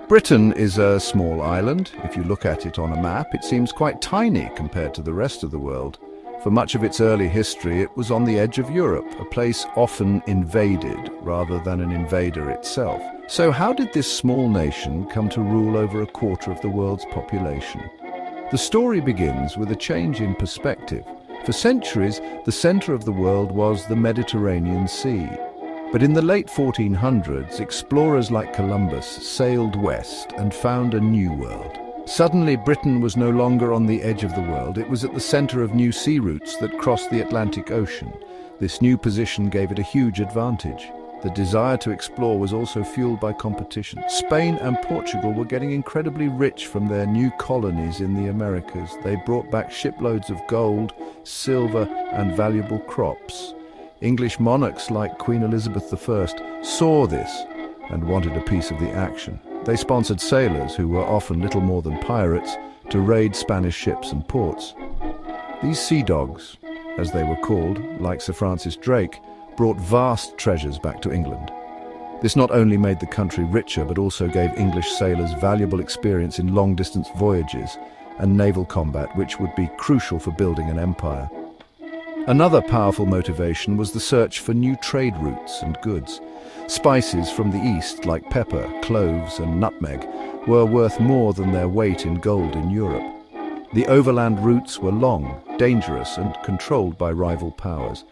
Britain is a small island. If you look at it on a map, it seems quite tiny compared to the rest of the world. For much of its early history, it was on the edge of Europe, a place often invaded rather than an invader itself. So how did this small nation come to rule over a quarter of the world's population? The story begins with a change in perspective. For centuries, the center of the world was the Mediterranean Sea. But in the late 1400s, explorers like Columbus sailed west and found a new world. Suddenly, Britain was no longer on the edge of the world. It was at the center of new sea routes that crossed the Atlantic Ocean. This new position gave it a huge advantage. The desire to explore was also fueled by competition. Spain and Portugal were getting incredibly rich from their new colonies in the Americas. They brought back shiploads of gold, silver, and valuable crops. English monarchs like Queen Elizabeth I saw this and wanted a piece of the action. They sponsored sailors, who were often little more than pirates, to raid Spanish ships and ports. These sea dogs, as they were called, like Sir Francis Drake, brought vast treasures back to England. This not only made the country richer, but also gave English sailors valuable experience in long-distance voyages and naval combat, which would be crucial for building an empire. Another powerful motivation was the search for new trade routes and goods. Spices from the east, like pepper, cloves, and nutmeg, were worth more than their weight in gold in Europe. The overland routes were long, dangerous, and controlled by rival powers.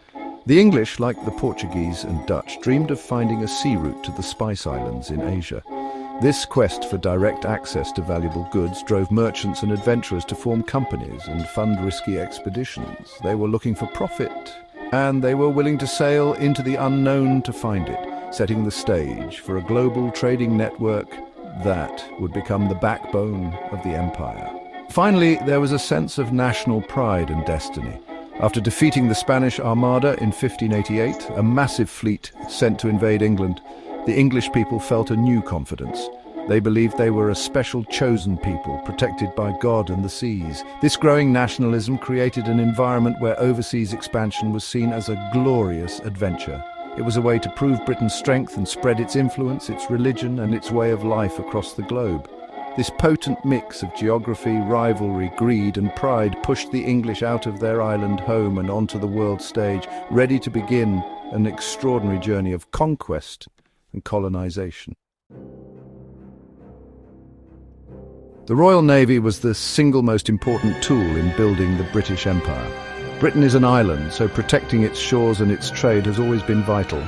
The English, like the Portuguese and Dutch, dreamed of finding a sea route to the Spice Islands in Asia. This quest for direct access to valuable goods drove merchants and adventurers to form companies and fund risky expeditions. They were looking for profit, and they were willing to sail into the unknown to find it, setting the stage for a global trading network that would become the backbone of the empire. Finally, there was a sense of national pride and destiny. After defeating the Spanish Armada in 1588, a massive fleet sent to invade England, the English people felt a new confidence. They believed they were a special chosen people, protected by God and the seas. This growing nationalism created an environment where overseas expansion was seen as a glorious adventure. It was a way to prove Britain's strength and spread its influence, its religion, and its way of life across the globe. This potent mix of geography, rivalry, greed, and pride pushed the English out of their island home and onto the world stage, ready to begin an extraordinary journey of conquest and colonization. The Royal Navy was the single most important tool in building the British Empire. Britain is an island, so protecting its shores and its trade has always been vital.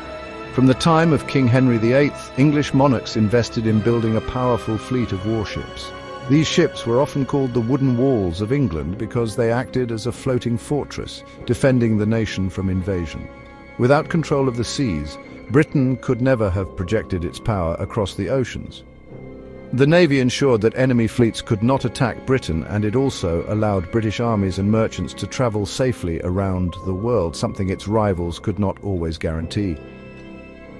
From the time of King Henry VIII, English monarchs invested in building a powerful fleet of warships. These ships were often called the wooden walls of England because they acted as a floating fortress, defending the nation from invasion. Without control of the seas, Britain could never have projected its power across the oceans. The Navy ensured that enemy fleets could not attack Britain, and it also allowed British armies and merchants to travel safely around the world, something its rivals could not always guarantee.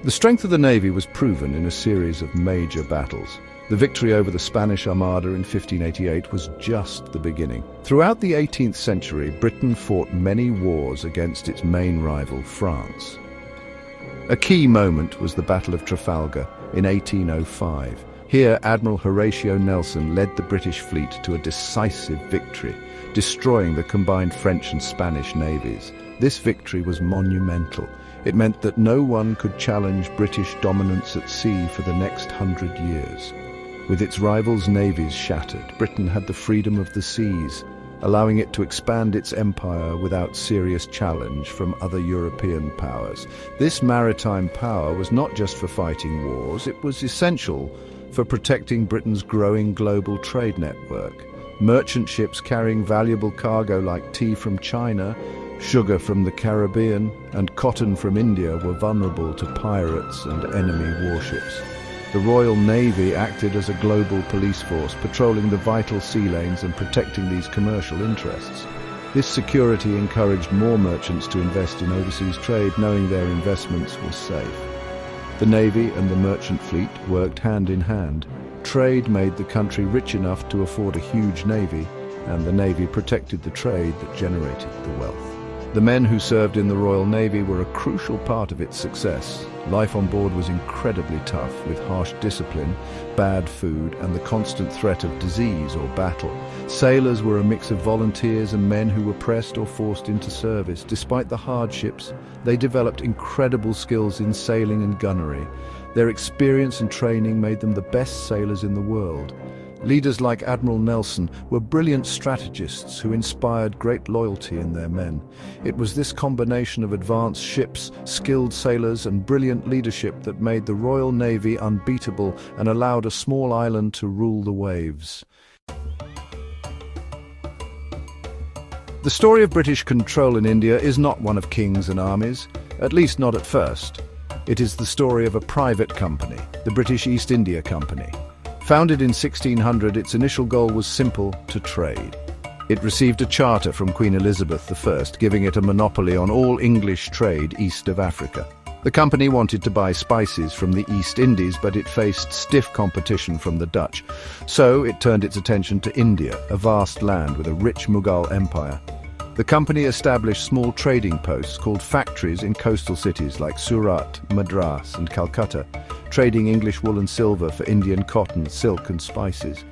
The strength of the Navy was proven in a series of major battles. The victory over the Spanish Armada in 1588 was just the beginning. Throughout the 18th century, Britain fought many wars against its main rival, France. A key moment was the Battle of Trafalgar in 1805. Here, Admiral Horatio Nelson led the British fleet to a decisive victory, destroying the combined French and Spanish navies. This victory was monumental. It meant that no one could challenge British dominance at sea for the next 100 years. With its rivals' navies shattered, Britain had the freedom of the seas, allowing it to expand its empire without serious challenge from other European powers. This maritime power was not just for fighting wars, it was essential for protecting Britain's growing global trade network. Merchant ships carrying valuable cargo like tea from China, sugar from the Caribbean, and cotton from India were vulnerable to pirates and enemy warships. The Royal Navy acted as a global police force, patrolling the vital sea lanes and protecting these commercial interests. This security encouraged more merchants to invest in overseas trade, knowing their investments were safe. The Navy and the merchant fleet worked hand in hand. Trade made the country rich enough to afford a huge navy, and the Navy protected the trade that generated the wealth. The men who served in the Royal Navy were a crucial part of its success. Life on board was incredibly tough, with harsh discipline, bad food, and the constant threat of disease or battle. Sailors were a mix of volunteers and men who were pressed or forced into service. Despite the hardships, they developed incredible skills in sailing and gunnery. Their experience and training made them the best sailors in the world. Leaders like Admiral Nelson were brilliant strategists who inspired great loyalty in their men. It was this combination of advanced ships, skilled sailors, and brilliant leadership that made the Royal Navy unbeatable and allowed a small island to rule the waves. The story of British control in India is not one of kings and armies, at least not at first. It is the story of a private company, the British East India Company. Founded in 1600, its initial goal was simple: to trade. It received a charter from Queen Elizabeth I, giving it a monopoly on all English trade east of Africa. The company wanted to buy spices from the East Indies, but it faced stiff competition from the Dutch. So it turned its attention to India, a vast land with a rich Mughal empire. The company established small trading posts called factories in coastal cities like Surat, Madras, and Calcutta, trading English wool and silver for Indian cotton, silk, and spices.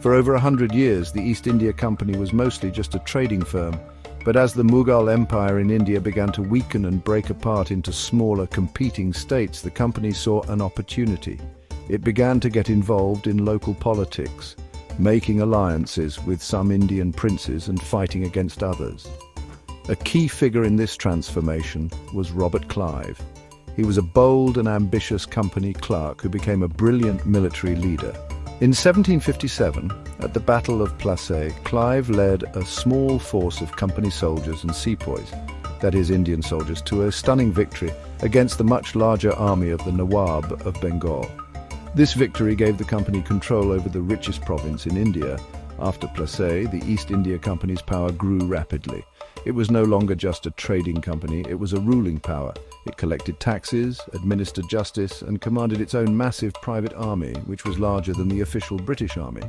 For over 100 years, the East India Company was mostly just a trading firm. But as the Mughal Empire in India began to weaken and break apart into smaller, competing states, the company saw an opportunity. It began to get involved in local politics, making alliances with some Indian princes and fighting against others. A key figure in this transformation was Robert Clive. He was a bold and ambitious company clerk who became a brilliant military leader. In 1757, at the Battle of Plassey, Clive led a small force of company soldiers and sepoys, that is, Indian soldiers, to a stunning victory against the much larger army of the Nawab of Bengal. This victory gave the company control over the richest province in India. After Plassey, the East India Company's power grew rapidly. It was no longer just a trading company, it was a ruling power. It collected taxes, administered justice, and commanded its own massive private army, which was larger than the official British army.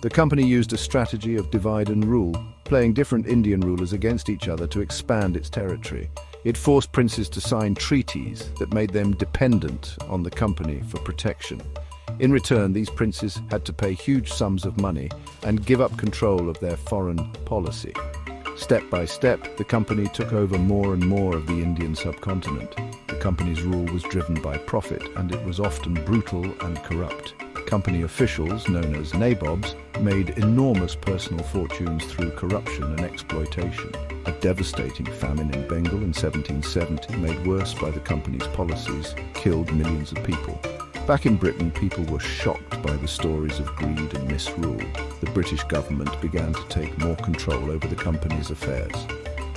The company used a strategy of divide and rule, playing different Indian rulers against each other to expand its territory. It forced princes to sign treaties that made them dependent on the company for protection. In return, these princes had to pay huge sums of money and give up control of their foreign policy. Step by step, the company took over more and more of the Indian subcontinent. The company's rule was driven by profit, and it was often brutal and corrupt. Company officials, known as nabobs, made enormous personal fortunes through corruption and exploitation. A devastating famine in Bengal in 1770, made worse by the company's policies, killed millions of people. Back in Britain, people were shocked by the stories of greed and misrule. The British government began to take more control over the company's affairs.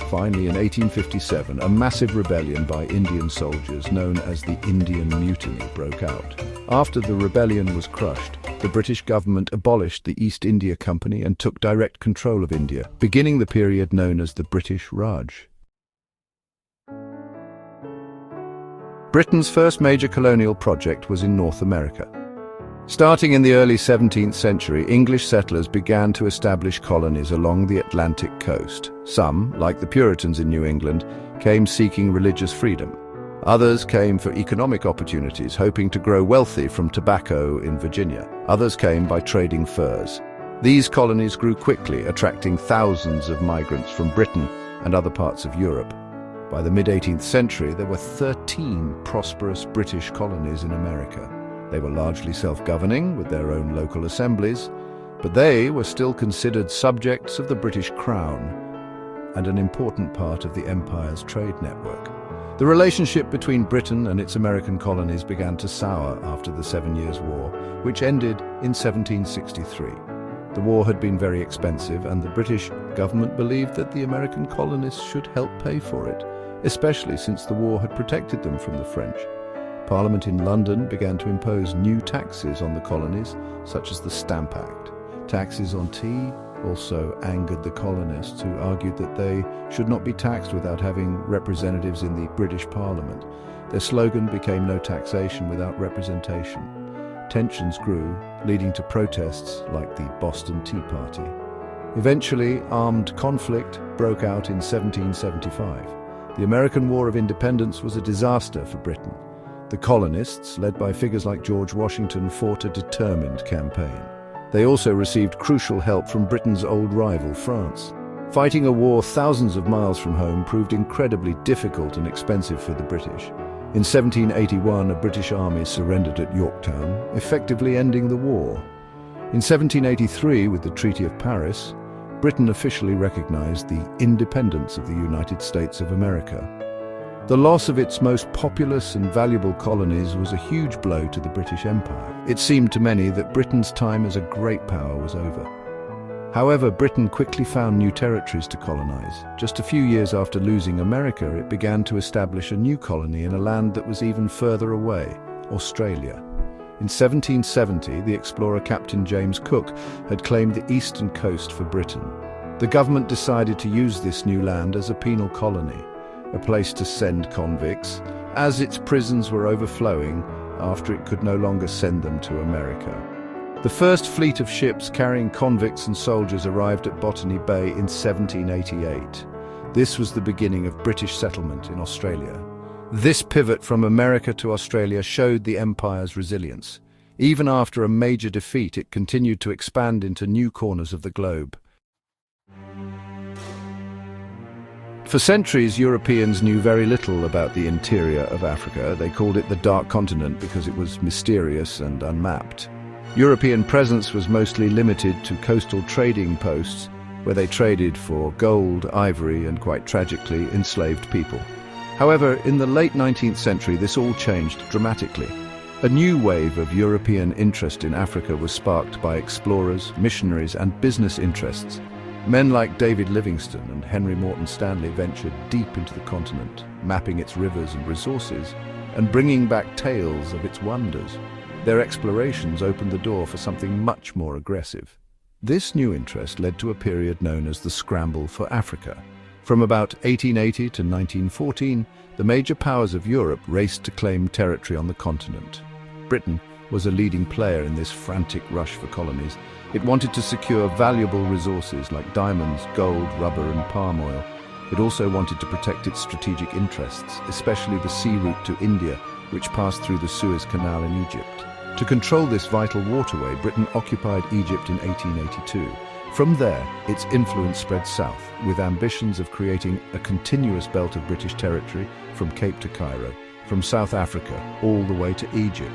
Finally, in 1857, a massive rebellion by Indian soldiers known as the Indian Mutiny broke out. After the rebellion was crushed, the British government abolished the East India Company and took direct control of India, beginning the period known as the British Raj. Britain's first major colonial project was in North America. Starting in the early 17th century, English settlers began to establish colonies along the Atlantic coast. Some, like the Puritans in New England, came seeking religious freedom. Others came for economic opportunities, hoping to grow wealthy from tobacco in Virginia. Others came by trading furs. These colonies grew quickly, attracting thousands of migrants from Britain and other parts of Europe. By the mid-18th century, there were 13 prosperous British colonies in America. They were largely self-governing, with their own local assemblies, but they were still considered subjects of the British Crown and an important part of the empire's trade network. The relationship between Britain and its American colonies began to sour after the 7 Years' War, which ended in 1763. The war had been very expensive, and the British government believed that the American colonists should help pay for it, especially since the war had protected them from the French. Parliament in London began to impose new taxes on the colonies, such as the Stamp Act. Taxes on tea also angered the colonists, who argued that they should not be taxed without having representatives in the British Parliament. Their slogan became "No taxation without representation." Tensions grew, leading to protests like the Boston Tea Party. Eventually, armed conflict broke out in 1775. The American War of Independence was a disaster for Britain. The colonists, led by figures like George Washington, fought a determined campaign. They also received crucial help from Britain's old rival, France. Fighting a war thousands of miles from home proved incredibly difficult and expensive for the British. In 1781, a British army surrendered at Yorktown, effectively ending the war. In 1783, with the Treaty of Paris, Britain officially recognized the independence of the United States of America. The loss of its most populous and valuable colonies was a huge blow to the British Empire. It seemed to many that Britain's time as a great power was over. However, Britain quickly found new territories to colonize. Just a few years after losing America, it began to establish a new colony in a land that was even further away, Australia. In 1770, the explorer Captain James Cook had claimed the eastern coast for Britain. The government decided to use this new land as a penal colony, a place to send convicts, as its prisons were overflowing after it could no longer send them to America. The first fleet of ships carrying convicts and soldiers arrived at Botany Bay in 1788. This was the beginning of British settlement in Australia. This pivot from America to Australia showed the empire's resilience. Even after a major defeat, it continued to expand into new corners of the globe. For centuries, Europeans knew very little about the interior of Africa. They called it the Dark Continent because it was mysterious and unmapped. European presence was mostly limited to coastal trading posts, where they traded for gold, ivory, and quite tragically, enslaved people. However, in the late 19th century, this all changed dramatically. A new wave of European interest in Africa was sparked by explorers, missionaries, and business interests. Men like David Livingstone and Henry Morton Stanley ventured deep into the continent, mapping its rivers and resources, and bringing back tales of its wonders. Their explorations opened the door for something much more aggressive. This new interest led to a period known as the Scramble for Africa. From about 1880 to 1914, the major powers of Europe raced to claim territory on the continent. Britain was a leading player in this frantic rush for colonies. It wanted to secure valuable resources like diamonds, gold, rubber, and palm oil. It also wanted to protect its strategic interests, especially the sea route to India, which passed through the Suez Canal in Egypt. To control this vital waterway, Britain occupied Egypt in 1882. From there, its influence spread south, with ambitions of creating a continuous belt of British territory from Cape to Cairo, from South Africa all the way to Egypt.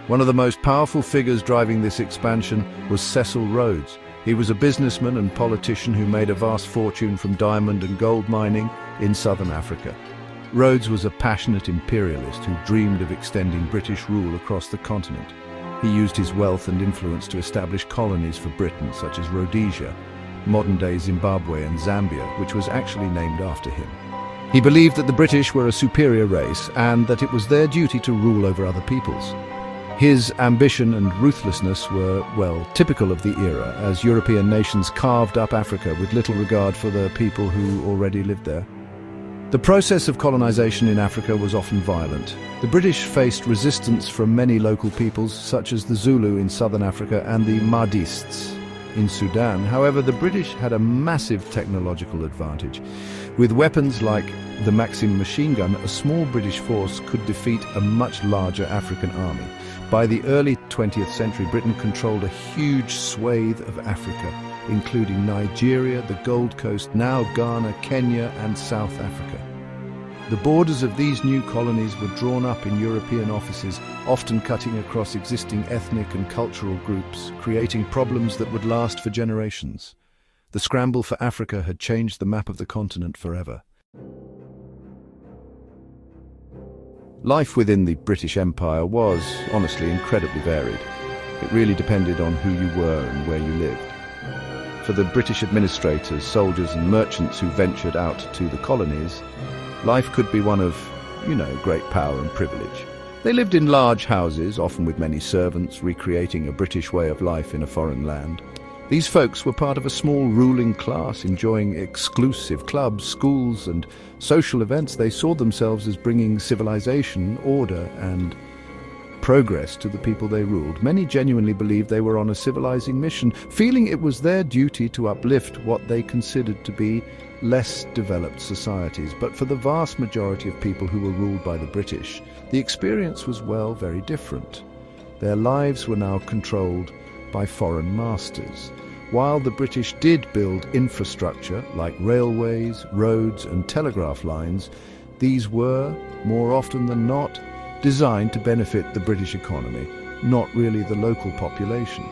One of the most powerful figures driving this expansion was Cecil Rhodes. He was a businessman and politician who made a vast fortune from diamond and gold mining in southern Africa. Rhodes was a passionate imperialist who dreamed of extending British rule across the continent. He used his wealth and influence to establish colonies for Britain, such as Rhodesia, modern-day Zimbabwe, and Zambia, which was actually named after him. He believed that the British were a superior race and that it was their duty to rule over other peoples. His ambition and ruthlessness were, well, typical of the era, as European nations carved up Africa with little regard for the people who already lived there. The process of colonization in Africa was often violent. The British faced resistance from many local peoples, such as the Zulu in southern Africa and the Mahdists in Sudan. However, the British had a massive technological advantage. With weapons like the Maxim machine gun, a small British force could defeat a much larger African army. By the early 20th century, Britain controlled a huge swathe of Africa, including Nigeria, the Gold Coast, now Ghana, Kenya, and South Africa. The borders of these new colonies were drawn up in European offices, often cutting across existing ethnic and cultural groups, creating problems that would last for generations. The scramble for Africa had changed the map of the continent forever. Life within the British Empire was, honestly, incredibly varied. It really depended on who you were and where you lived. For the British administrators, soldiers and merchants who ventured out to the colonies, life could be one of, great power and privilege. They lived in large houses, often with many servants, recreating a British way of life in a foreign land. These folks were part of a small ruling class, enjoying exclusive clubs, schools, and social events. They saw themselves as bringing civilization, order, and progress to the people they ruled. Many genuinely believed they were on a civilizing mission, feeling it was their duty to uplift what they considered to be less developed societies. But for the vast majority of people who were ruled by the British, the experience was, well, very different. Their lives were now controlled by foreign masters. While the British did build infrastructure like railways, roads and telegraph lines, these were, more often than not, designed to benefit the British economy, not really the local population.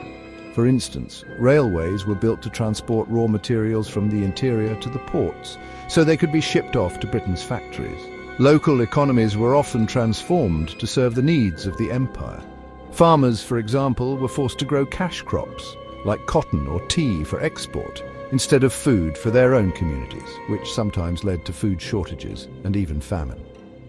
For instance, railways were built to transport raw materials from the interior to the ports, so they could be shipped off to Britain's factories. Local economies were often transformed to serve the needs of the empire. Farmers, for example, were forced to grow cash crops, like cotton or tea for export, instead of food for their own communities, which sometimes led to food shortages and even famine.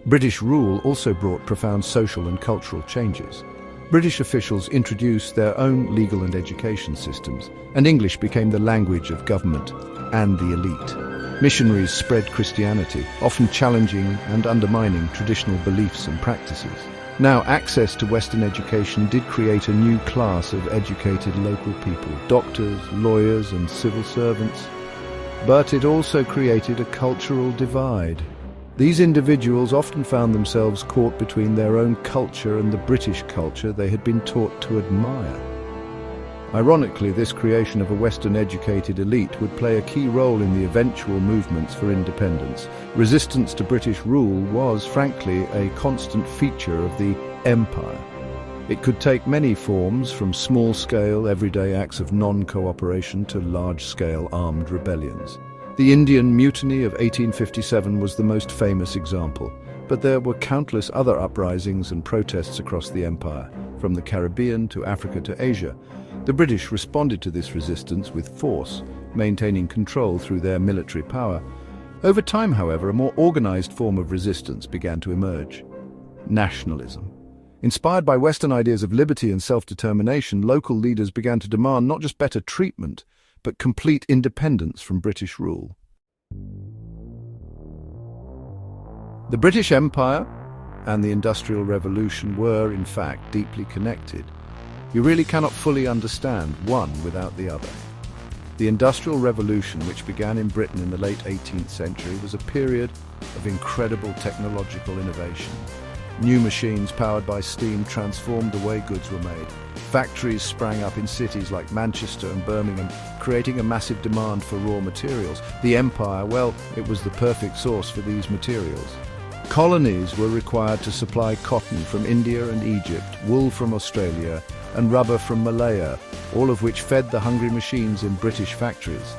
British rule also brought profound social and cultural changes. British officials introduced their own legal and education systems, and English became the language of government and the elite. Missionaries spread Christianity, often challenging and undermining traditional beliefs and practices. Now, access to Western education did create a new class of educated local people, doctors, lawyers and civil servants. But it also created a cultural divide. These individuals often found themselves caught between their own culture and the British culture they had been taught to admire. Ironically, this creation of a Western-educated elite would play a key role in the eventual movements for independence. Resistance to British rule was, frankly, a constant feature of the empire. It could take many forms, from small-scale, everyday acts of non-cooperation to large-scale armed rebellions. The Indian Mutiny of 1857 was the most famous example, but there were countless other uprisings and protests across the empire, from the Caribbean to Africa to Asia. The British responded to this resistance with force, maintaining control through their military power. Over time, however, a more organized form of resistance began to emerge: nationalism. Inspired by Western ideas of liberty and self-determination, local leaders began to demand not just better treatment, but complete independence from British rule. The British Empire and the Industrial Revolution were, in fact, deeply connected. You really cannot fully understand one without the other. The Industrial Revolution, which began in Britain in the late 18th century, was a period of incredible technological innovation. New machines powered by steam transformed the way goods were made. Factories sprang up in cities like Manchester and Birmingham, creating a massive demand for raw materials. The empire, well, it was the perfect source for these materials. Colonies were required to supply cotton from India and Egypt, wool from Australia, and rubber from Malaya, all of which fed the hungry machines in British factories.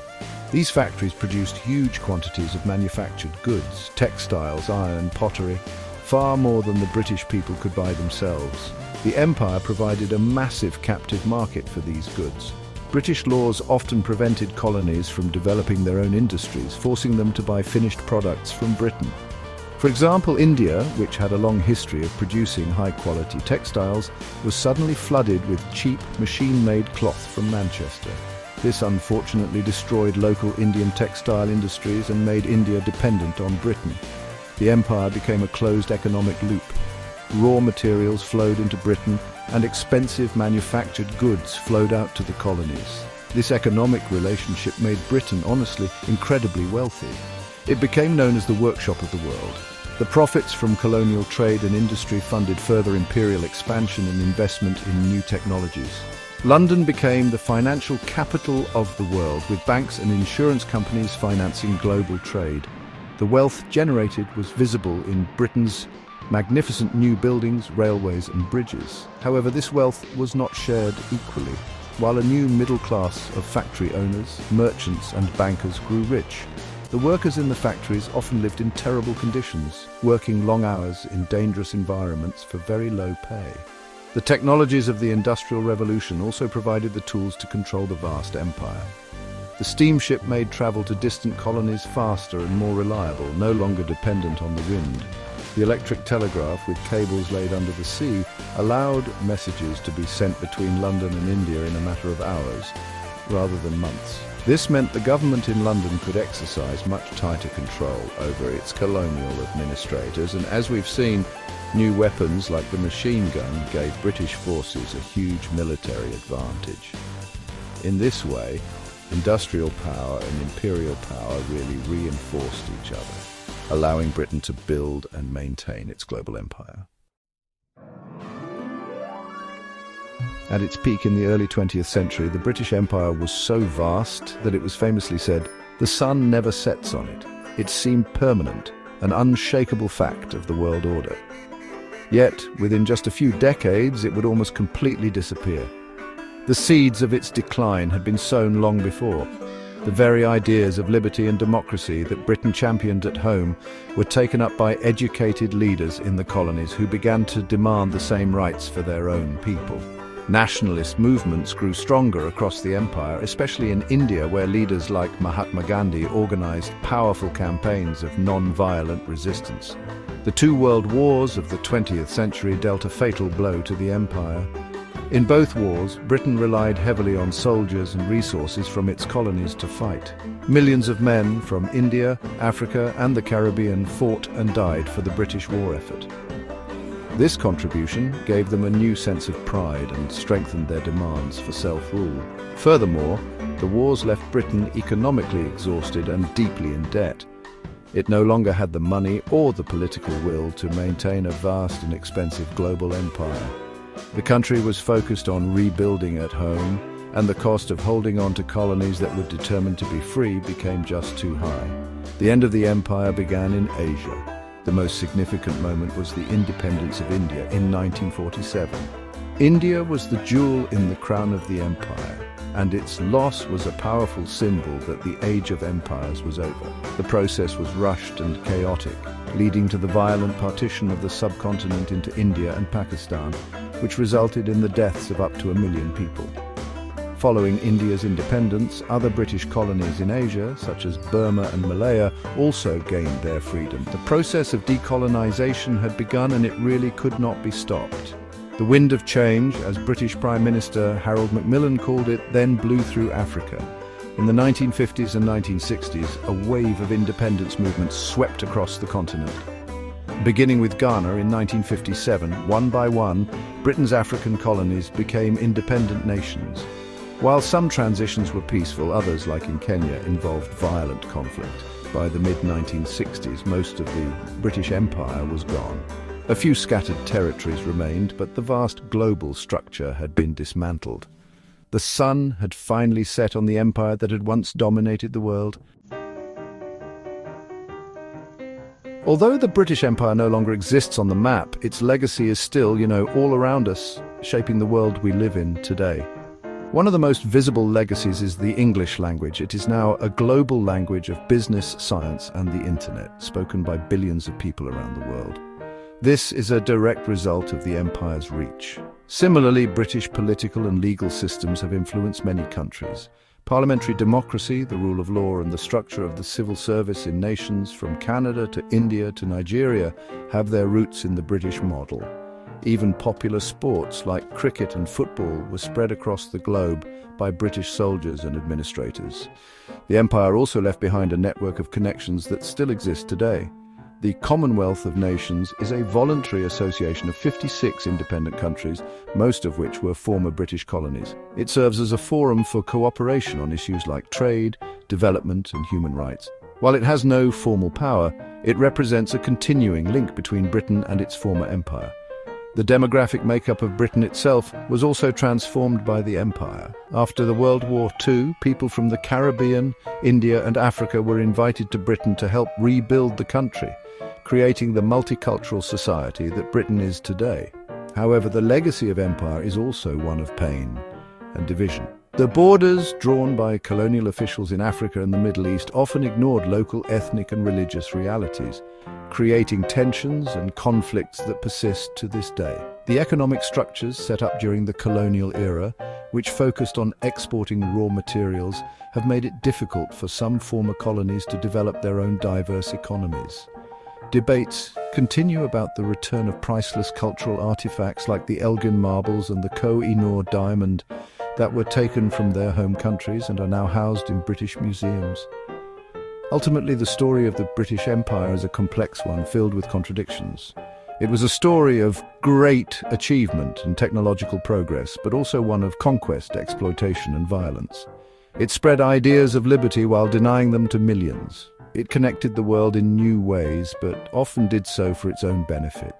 These factories produced huge quantities of manufactured goods, textiles, iron, pottery, far more than the British people could buy themselves. The empire provided a massive captive market for these goods. British laws often prevented colonies from developing their own industries, forcing them to buy finished products from Britain. For example, India, which had a long history of producing high-quality textiles, was suddenly flooded with cheap, machine-made cloth from Manchester. This unfortunately destroyed local Indian textile industries and made India dependent on Britain. The empire became a closed economic loop. Raw materials flowed into Britain, and expensive manufactured goods flowed out to the colonies. This economic relationship made Britain, honestly, incredibly wealthy. It became known as the workshop of the world. The profits from colonial trade and industry funded further imperial expansion and investment in new technologies. London became the financial capital of the world, with banks and insurance companies financing global trade. The wealth generated was visible in Britain's magnificent new buildings, railways and bridges. However, this wealth was not shared equally. While a new middle class of factory owners, merchants and bankers grew rich, the workers in the factories often lived in terrible conditions, working long hours in dangerous environments for very low pay. The technologies of the Industrial Revolution also provided the tools to control the vast empire. The steamship made travel to distant colonies faster and more reliable, no longer dependent on the wind. The electric telegraph, with cables laid under the sea, allowed messages to be sent between London and India in a matter of hours, rather than months. This meant the government in London could exercise much tighter control over its colonial administrators, and as we've seen, New weapons like the machine gun gave British forces a huge military advantage. In this way, industrial power and imperial power really reinforced each other, allowing Britain to build and maintain its global empire. At its peak in the early 20th century, the British Empire was so vast that it was famously said, "The sun never sets on it." It seemed permanent, an unshakable fact of the world order. Yet, within just a few decades, it would almost completely disappear. The seeds of its decline had been sown long before. The very ideas of liberty and democracy that Britain championed at home were taken up by educated leaders in the colonies who began to demand the same rights for their own people. Nationalist movements grew stronger across the empire, especially in India, where leaders like Mahatma Gandhi organized powerful campaigns of non-violent resistance. The two world wars of the 20th century dealt a fatal blow to the empire. In both wars, Britain relied heavily on soldiers and resources from its colonies to fight. Millions of men from India, Africa, and the Caribbean fought and died for the British war effort. This contribution gave them a new sense of pride and strengthened their demands for self-rule. Furthermore, the wars left Britain economically exhausted and deeply in debt. It no longer had the money or the political will to maintain a vast and expensive global empire. The country was focused on rebuilding at home, and the cost of holding on to colonies that were determined to be free became just too high. The end of the empire began in Asia. The most significant moment was the independence of India in 1947. India was the jewel in the crown of the empire, and its loss was a powerful symbol that the age of empires was over. The process was rushed and chaotic, leading to the violent partition of the subcontinent into India and Pakistan, which resulted in the deaths of up to 1 million people. Following India's independence, other British colonies in Asia, such as Burma and Malaya, also gained their freedom. The process of decolonization had begun, and it really could not be stopped. The wind of change, as British Prime Minister Harold Macmillan called it, then blew through Africa. In the 1950s and 1960s, a wave of independence movements swept across the continent. Beginning with Ghana in 1957, one by one, Britain's African colonies became independent nations. While some transitions were peaceful, others, like in Kenya, involved violent conflict. By the mid-1960s, most of the British Empire was gone. A few scattered territories remained, but the vast global structure had been dismantled. The sun had finally set on the empire that had once dominated the world. Although the British Empire no longer exists on the map, its legacy is still, all around us, shaping the world we live in today. One of the most visible legacies is the English language. It is now a global language of business, science, and the internet, spoken by billions of people around the world. This is a direct result of the empire's reach. Similarly, British political and legal systems have influenced many countries. Parliamentary democracy, the rule of law, and the structure of the civil service in nations from Canada to India to Nigeria have their roots in the British model. Even popular sports like cricket and football were spread across the globe by British soldiers and administrators. The empire also left behind a network of connections that still exist today. The Commonwealth of Nations is a voluntary association of 56 independent countries, most of which were former British colonies. It serves as a forum for cooperation on issues like trade, development, and human rights. While it has no formal power, it represents a continuing link between Britain and its former empire. The demographic makeup of Britain itself was also transformed by the empire. After the World War II, people from the Caribbean, India, and Africa were invited to Britain to help rebuild the country, creating the multicultural society that Britain is today. However, the legacy of empire is also one of pain and division. The borders drawn by colonial officials in Africa and the Middle East often ignored local ethnic and religious realities, creating tensions and conflicts that persist to this day. The economic structures set up during the colonial era, which focused on exporting raw materials, have made it difficult for some former colonies to develop their own diverse economies. Debates continue about the return of priceless cultural artifacts like the Elgin marbles and the Koh-i-Noor diamond that were taken from their home countries and are now housed in British museums. Ultimately, the story of the British Empire is a complex one filled with contradictions. It was a story of great achievement and technological progress, but also one of conquest, exploitation, and violence. It spread ideas of liberty while denying them to millions. It connected the world in new ways, but often did so for its own benefit.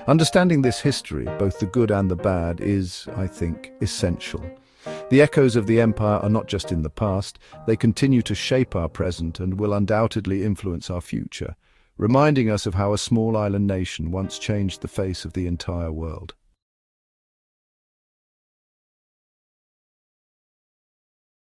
Understanding this history, both the good and the bad, is, I think, essential. The echoes of the empire are not just in the past, they continue to shape our present and will undoubtedly influence our future, reminding us of how a small island nation once changed the face of the entire world.